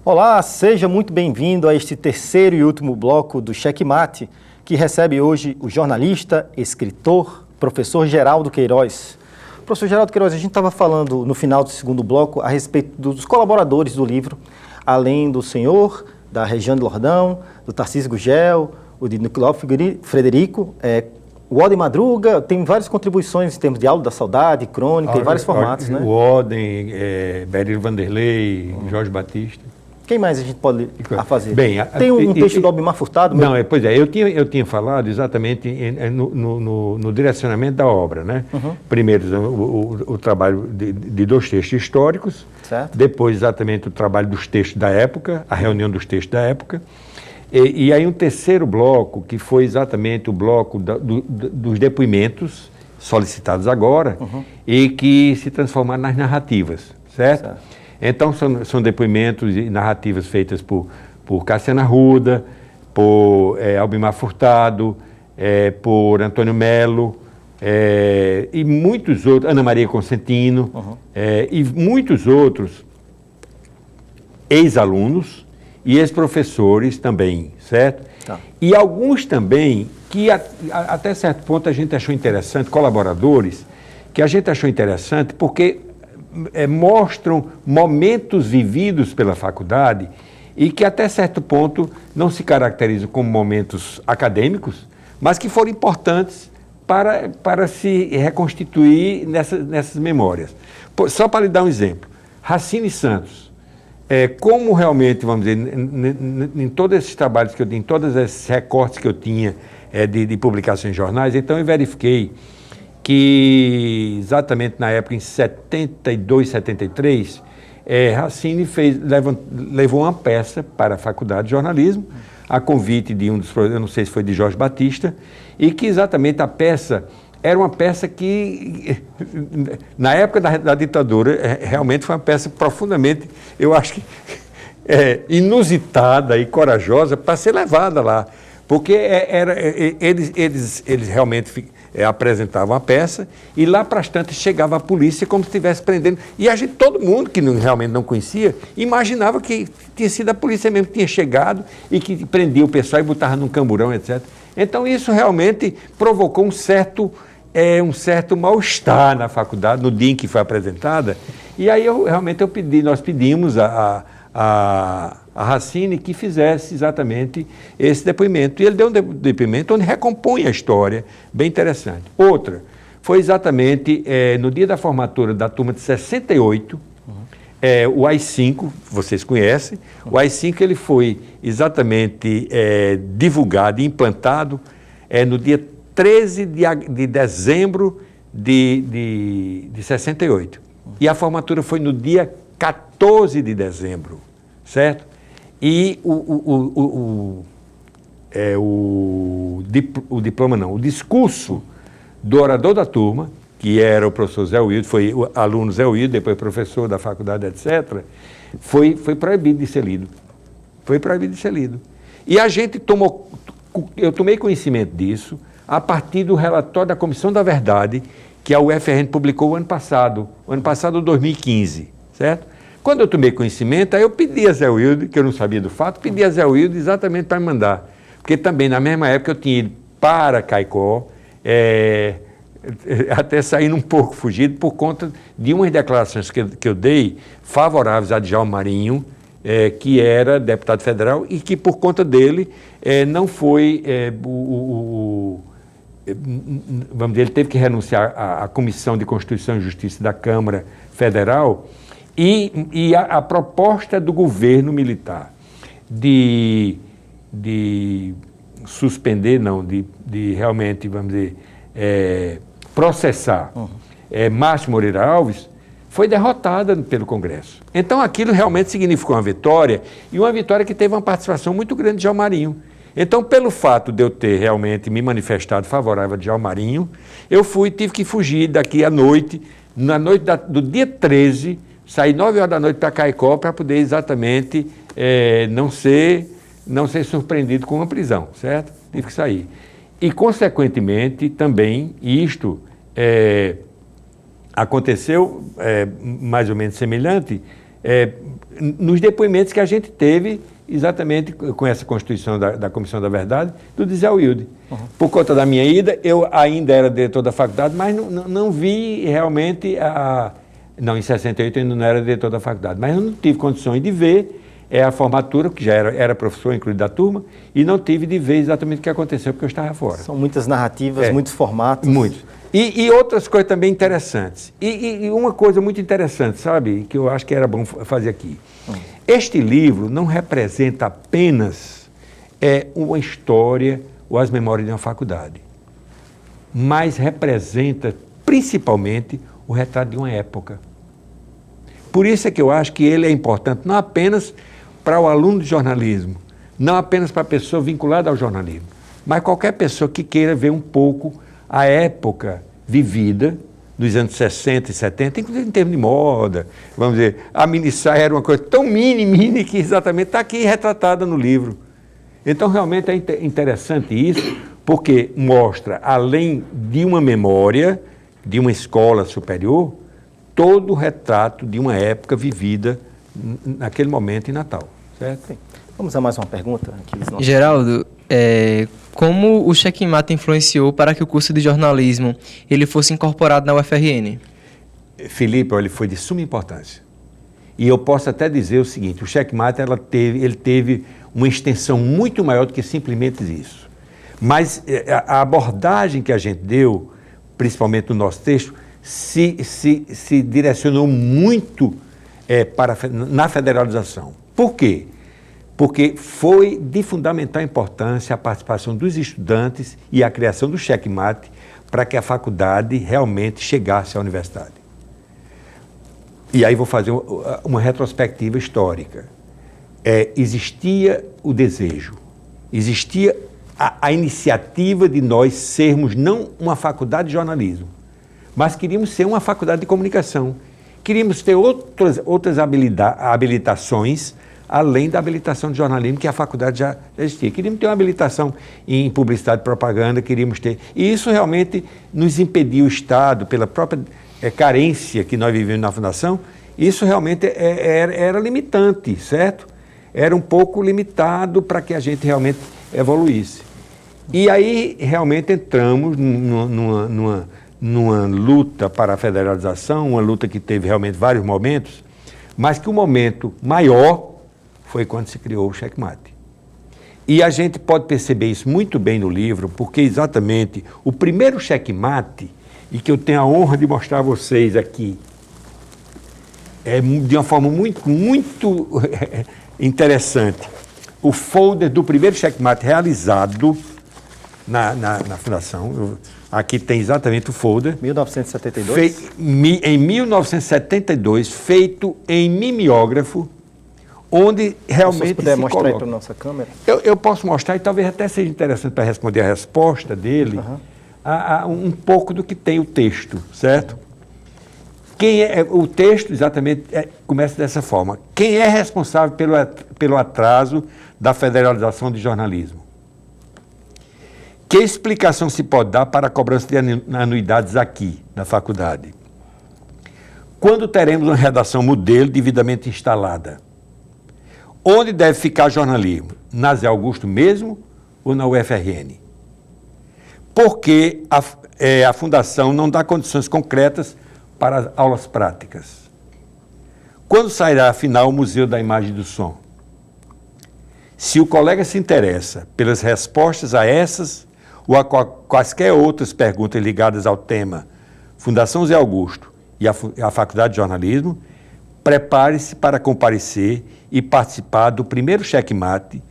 Olá, seja muito bem-vindo a este terceiro e último bloco do Checkmate, que recebe hoje o jornalista, escritor, professor Geraldo Queiroz. Professor Geraldo Queiroz, a gente estava falando no final do segundo bloco a respeito dos colaboradores do livro, além do senhor, da Regiane Lordão, do Tarcísio Gugel, o de Nicolau Frederico, o Oden Madruga, tem várias contribuições em termos de aula da saudade, crônica, em vários formatos, né? O Oden, Berilo Vanderlei, Jorge Batista. Quem mais a gente pode fazer? Bem, tem um texto do Albemar Furtado? Não, pois é, eu tinha falado exatamente no direcionamento da obra, né? Uhum. Primeiro o trabalho de dois textos históricos, certo. Depois exatamente o trabalho dos textos da época, a reunião dos textos da época, e aí um terceiro bloco, que foi exatamente o bloco dos depoimentos solicitados agora, uhum. E que se transformaram nas narrativas, certo? Então, são depoimentos e narrativas feitas por Cassiana Arruda, por Albemar Furtado, por Antônio Melo, e muitos outros, Ana Maria Consentino, uhum. E muitos outros ex-alunos e ex-professores também, certo? Tá. E alguns também que até certo ponto a gente achou interessante, colaboradores, que a gente achou interessante porque mostram momentos vividos pela faculdade e que até certo ponto não se caracterizam como momentos acadêmicos, mas que foram importantes para se reconstituir nessas memórias. Só para lhe dar um exemplo, Racine Santos, como realmente, vamos dizer, em todos esses trabalhos que eu tinha, em todos esses recortes que eu tinha de publicações em jornais, então eu verifiquei que exatamente na época, em 72, 73, Racine levou uma peça para a Faculdade de Jornalismo, a convite de um dos professores, eu não sei se foi de Jorge Batista, e que exatamente a peça era uma peça que, na época da ditadura, realmente foi uma peça profundamente, eu acho que, inusitada e corajosa para ser levada lá, porque eles realmente apresentavam a peça e lá para as tantas chegava a polícia como se estivesse prendendo. E todo mundo que realmente não conhecia, imaginava que tinha sido a polícia mesmo que tinha chegado e que prendia o pessoal e botava num camburão, etc. Então isso realmente provocou um certo mal-estar na faculdade, no dia em que foi apresentada. E aí nós pedimos a Racine que fizesse exatamente esse depoimento. E ele deu um depoimento onde recompõe a história, bem interessante. Outra, foi exatamente no dia da formatura da turma de 68, uhum. O AI-5, vocês conhecem, o AI-5 ele foi exatamente divulgado e implantado no dia 13 de dezembro de 68. Uhum. E a formatura foi no dia 14 de dezembro, certo? E o diploma não, o discurso do orador da turma, que era o professor Zé Wilde, foi o aluno Zé Wilde, depois professor da faculdade, etc., foi proibido de ser lido. Foi proibido de ser lido. E eu tomei conhecimento disso a partir do relatório da Comissão da Verdade, que a UFRN publicou o ano passado 2015, certo? Quando eu tomei conhecimento, aí eu pedi a Zé Wilde, que eu não sabia do fato, pedi a Zé Wilde exatamente para me mandar. Porque também, na mesma época, eu tinha ido para Caicó, até saindo um pouco fugido, por conta de umas declarações que eu dei favoráveis a Djalma Marinho, que era deputado federal, e que, por conta dele, não foi... vamos dizer, ele teve que renunciar à Comissão de Constituição e Justiça da Câmara Federal, e a proposta do governo militar de suspender, não, de realmente, vamos dizer, processar Márcio Moreira Alves, foi derrotada pelo Congresso. Então aquilo realmente significou uma vitória, e uma vitória que teve uma participação muito grande de Djalma Marinho. Então, pelo fato de eu ter realmente me manifestado favorável a Djalma Marinho, eu tive que fugir daqui à noite, na noite do dia 13, saí 9 horas da noite para Caicó para poder exatamente não ser surpreendido com uma prisão, certo? Tive que sair. E, consequentemente, também, aconteceu mais ou menos semelhante nos depoimentos que a gente teve, exatamente com essa constituição da Comissão da Verdade, do Zé Wilde. Por conta da minha ida, eu ainda era diretor da faculdade, mas não vi realmente Não, em 68 eu ainda não era diretor da faculdade, mas eu não tive condições de ver a formatura, que já era professor, incluído da turma, e não tive de ver exatamente o que aconteceu, porque eu estava fora. São muitas narrativas, muitos formatos. Muitos. E outras coisas também interessantes. E uma coisa muito interessante, sabe, que eu acho que era bom fazer aqui. Este livro não representa apenas uma história ou as memórias de uma faculdade, mas representa principalmente o retrato de uma época. Por isso é que eu acho que ele é importante não apenas para o aluno de jornalismo, não apenas para a pessoa vinculada ao jornalismo, mas qualquer pessoa que queira ver um pouco a época vivida dos anos 60 e 70, inclusive em termos de moda, vamos dizer, a minissaia era uma coisa tão mini, que exatamente está aqui retratada no livro. Então, realmente é interessante isso, porque mostra, além de uma memória, de uma escola superior, todo o retrato de uma época vivida naquele momento em Natal, certo? Sim. Vamos a mais uma pergunta? Geraldo, como o Checkmate influenciou para que o curso de jornalismo ele fosse incorporado na UFRN? Felipe, ele foi de suma importância. E eu posso até dizer o seguinte, o Checkmate ele teve uma extensão muito maior do que simplesmente isso. Mas a abordagem que a gente deu, principalmente no nosso texto, se direcionou muito na federalização. Por quê? Porque foi de fundamental importância a participação dos estudantes e a criação do Checkmate para que a faculdade realmente chegasse à universidade. E aí vou fazer uma retrospectiva histórica. Existia o desejo, existia a iniciativa de nós sermos não uma faculdade de jornalismo, mas queríamos ser uma faculdade de comunicação. Queríamos ter outras habilitações, além da habilitação de jornalismo, que a faculdade já existia. Queríamos ter uma habilitação em publicidade e propaganda, queríamos ter. E isso realmente nos impediu o Estado, pela própria carência que nós vivemos na Fundação, isso realmente era limitante, certo? Era um pouco limitado para que a gente realmente evoluísse. E aí realmente entramos numa luta para a federalização, uma luta que teve realmente vários momentos, mas que o momento maior foi quando se criou o Checkmate. E a gente pode perceber isso muito bem no livro, porque exatamente o primeiro Checkmate, e que eu tenho a honra de mostrar a vocês aqui, de uma forma muito interessante, o folder do primeiro Checkmate realizado na Fundação. Aqui tem exatamente o folder. 1972? Em 1972, feito em mimeógrafo, onde realmente se puder se mostrar coloca. aí para a nossa câmera. Eu posso mostrar e talvez até seja interessante para responder a resposta dele, um pouco do que tem o texto, certo? O texto exatamente começa dessa forma. Quem é responsável pelo atraso da federalização de jornalismo? Que explicação se pode dar para a cobrança de anuidades aqui, na faculdade? Quando teremos uma redação modelo devidamente instalada? Onde deve ficar jornalismo? Na Zé Augusto mesmo ou na UFRN? Porque a Fundação não dá condições concretas para as aulas práticas. Quando sairá, afinal, o Museu da Imagem e do Som? Se o colega se interessa pelas respostas a essas ou a quaisquer outras perguntas ligadas ao tema Fundação Zé Augusto e a Faculdade de Jornalismo, prepare-se para comparecer e participar do primeiro Checkmate,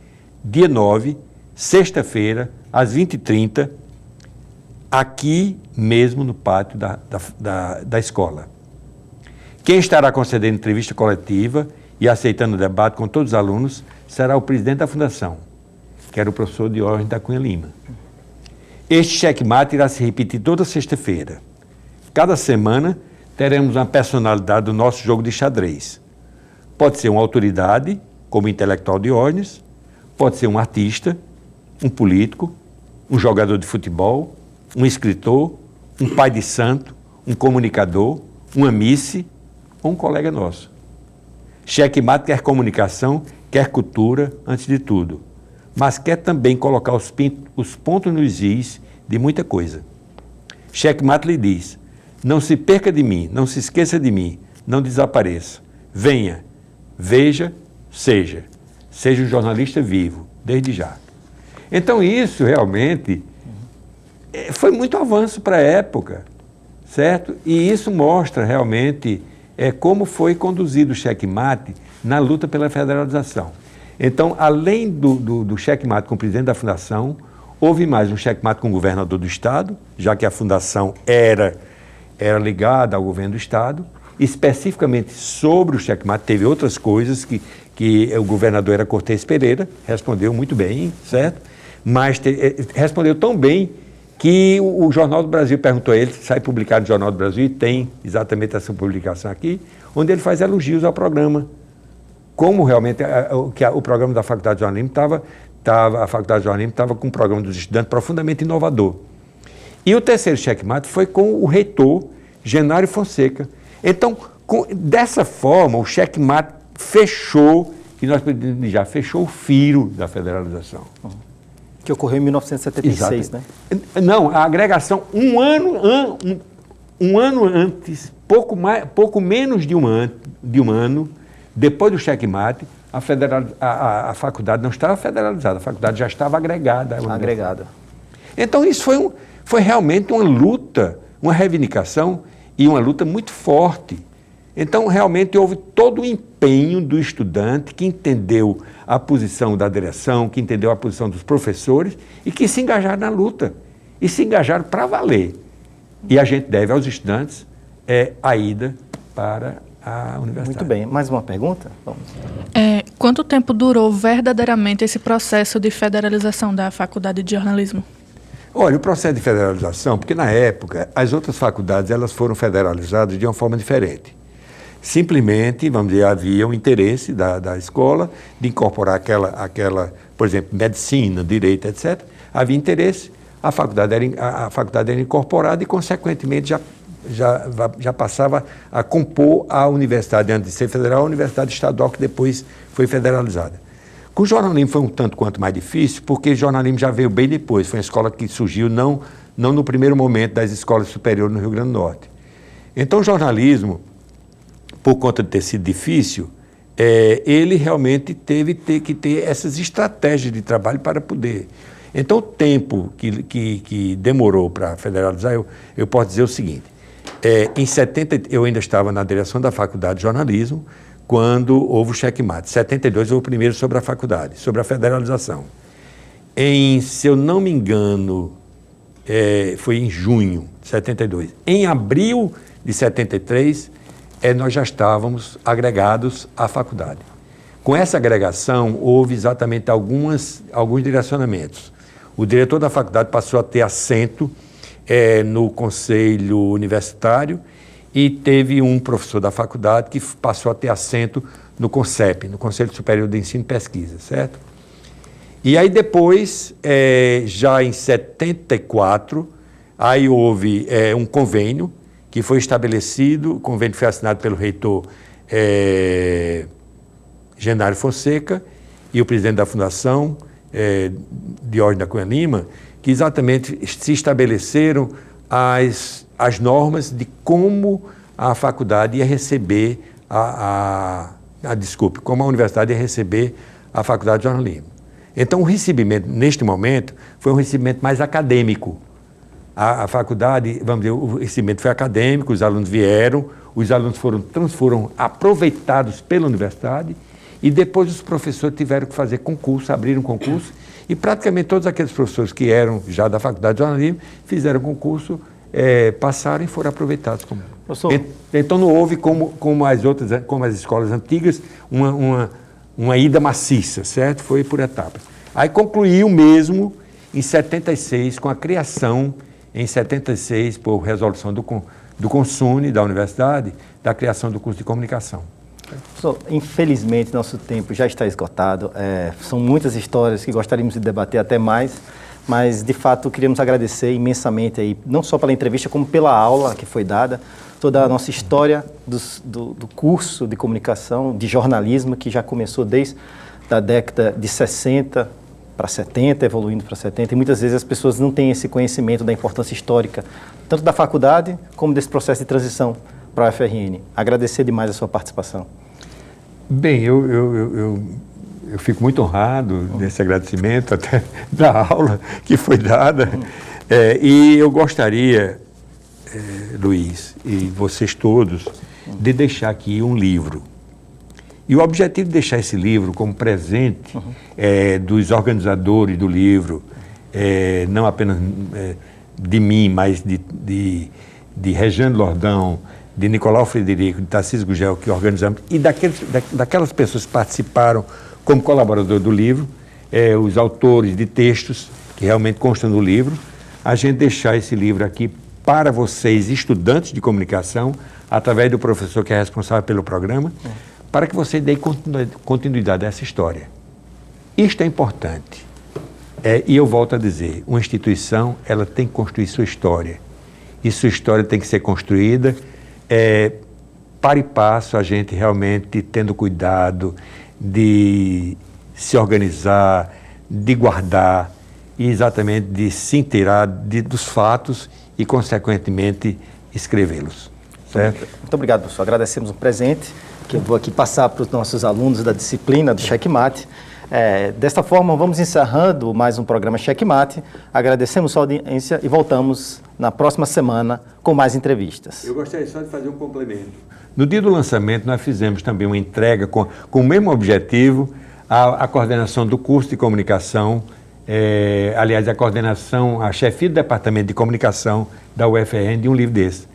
dia 9, sexta-feira, às 20h30, aqui mesmo no pátio da escola. Quem estará concedendo entrevista coletiva e aceitando o debate com todos os alunos será o presidente da Fundação, que era o professor Diógenes da Cunha Lima. Este Checkmate irá se repetir toda sexta-feira. Cada semana teremos uma personalidade do nosso jogo de xadrez. Pode ser uma autoridade, como o intelectual Diógenes, pode ser um artista, um político, um jogador de futebol, um escritor, um pai de santo, um comunicador, uma miss ou um colega nosso. Checkmate quer comunicação, quer cultura, antes de tudo. Mas quer também colocar os pontos nos is de muita coisa. Checkmate lhe diz: não se perca de mim, não se esqueça de mim, não desapareça. Venha, veja, seja. Seja um jornalista vivo, desde já. Então isso realmente foi muito avanço para a época, certo? E isso mostra realmente como foi conduzido o checkmate na luta pela federalização. Então, além do checkmate com o presidente da fundação, houve mais um checkmate com o governador do estado, já que a fundação era ligada ao governo do estado. Especificamente sobre o checkmate, teve outras coisas que o governador era Cortez Pereira, respondeu muito bem, certo? Mas respondeu tão bem que o Jornal do Brasil perguntou a ele, sai publicado no Jornal do Brasil, e tem exatamente essa publicação aqui, onde ele faz elogios ao programa. Como realmente o programa da Faculdade de Jornalismo a Faculdade de Jornalismo estava com um programa dos estudantes profundamente inovador. E o terceiro checkmate foi com o reitor Genário Fonseca. Então, dessa forma, o checkmate fechou, que nós podemos dizer, já fechou o firo da federalização. Que ocorreu em 1976, Exato. né? Não, a agregação, um ano antes, pouco menos de um ano, depois do checkmate, a faculdade não estava federalizada, a faculdade já estava agregada. Agregada. Então, isso foi realmente uma luta, uma reivindicação e uma luta muito forte. Então, realmente, houve todo o empenho do estudante que entendeu a posição da direção, que entendeu a posição dos professores e que se engajaram na luta. E se engajaram para valer. E a gente deve aos estudantes a ida para a universidade. Muito bem. Mais uma pergunta? Vamos. Quanto tempo durou verdadeiramente esse processo de federalização da Faculdade de Jornalismo? Olha, o processo de federalização, porque na época as outras faculdades elas foram federalizadas de uma forma diferente. Simplesmente, vamos dizer, havia um interesse da escola de incorporar aquela, por exemplo, medicina, direito, etc. Havia interesse, a faculdade era incorporada e, consequentemente, já passava a compor a universidade, antes de ser federal, a universidade estadual, que depois foi federalizada. Com o jornalismo foi um tanto quanto mais difícil, porque o jornalismo já veio bem depois, foi uma escola que surgiu não no primeiro momento das escolas superiores no Rio Grande do Norte. Então, o jornalismo, por conta de ter sido difícil, ele realmente teve que ter essas estratégias de trabalho para poder. Então, o tempo que demorou para federalizar, eu posso dizer o seguinte: em 70, eu ainda estava na direção da Faculdade de Jornalismo, quando houve o checkmate. Em 72, houve o primeiro sobre a faculdade, sobre a federalização. Se eu não me engano, foi em junho de 72. Em abril de 73, nós já estávamos agregados à faculdade. Com essa agregação, houve exatamente alguns direcionamentos. O diretor da faculdade passou a ter assento no conselho universitário e teve um professor da faculdade que passou a ter assento no CONCEP, no Conselho Superior de Ensino e Pesquisa, certo? E aí depois, já em 74, aí houve um convênio que foi estabelecido, o convênio foi assinado pelo reitor Genário Fonseca e o presidente da fundação, Diógenes da Cunha Lima, que exatamente se estabeleceram as normas de como a faculdade ia receber como a universidade ia receber a Faculdade de Jornalismo. Então, o recebimento, neste momento, foi um recebimento mais acadêmico. A faculdade, vamos dizer, o recebimento foi acadêmico, os alunos vieram, os alunos foram aproveitados pela universidade e depois os professores tiveram que fazer concurso, abriram concurso e praticamente todos aqueles professores que eram já da Faculdade de Jornalismo fizeram concurso, passaram e foram aproveitados. Então não houve como as escolas antigas uma ida maciça, certo? Foi por etapas. Aí concluiu mesmo em 76 com a criação, em 76, por resolução do Consune, da universidade, da criação do curso de comunicação. Professor, infelizmente nosso tempo já está esgotado. São muitas histórias que gostaríamos de debater até mais, mas de fato queríamos agradecer imensamente aí, não só pela entrevista, como pela aula que foi dada, toda a nossa história do curso de comunicação, de jornalismo, que já começou desde a década de 60 para 70, evoluindo para 70, e muitas vezes as pessoas não têm esse conhecimento da importância histórica, tanto da faculdade como desse processo de transição para a UFRN. Agradecer demais a sua participação. Bem, eu fico muito honrado desse agradecimento, até da aula que foi dada. E eu gostaria, Luiz, e vocês todos, de deixar aqui um livro. E o objetivo de deixar esse livro como presente dos organizadores do livro, não apenas de mim, mas de Rejane Lordão, de Nicolau Frederico, de Tarcísio Gugel, que organizamos, e daquelas pessoas que participaram como colaborador do livro, os autores de textos que realmente constam do livro, a gente deixar esse livro aqui para vocês, estudantes de comunicação, através do professor que é responsável pelo programa, para que vocês deem continuidade a essa história. Isto é importante. E eu volto a dizer, uma instituição, ela tem que construir sua história. E sua história tem que ser construída para e passo, a gente realmente tendo cuidado de se organizar, de guardar e exatamente de se inteirar dos fatos e, consequentemente, escrevê-los. Certo? Muito obrigado, professor. Agradecemos o presente que eu vou aqui passar para os nossos alunos da disciplina do Checkmate. Desta forma, vamos encerrando mais um programa Checkmate. Agradecemos a sua audiência e voltamos na próxima semana com mais entrevistas. Eu gostaria só de fazer um complemento. No dia do lançamento, nós fizemos também uma entrega com o mesmo objetivo, a coordenação do curso de comunicação, aliás, a chefia do departamento de comunicação da UFRN de um livro desse,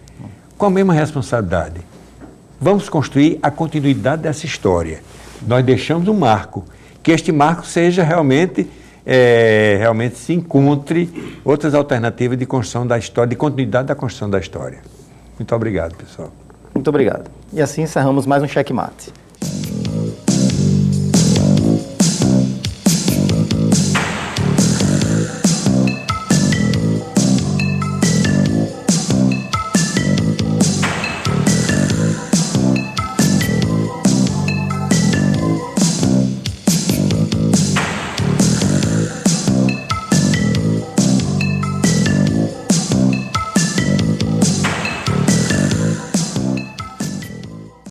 com a mesma responsabilidade. Vamos construir a continuidade dessa história. Nós deixamos um marco, que este marco seja realmente se encontre outras alternativas de construção da história, de continuidade da construção da história. Muito obrigado, pessoal. Muito obrigado. E assim encerramos mais um Checkmate.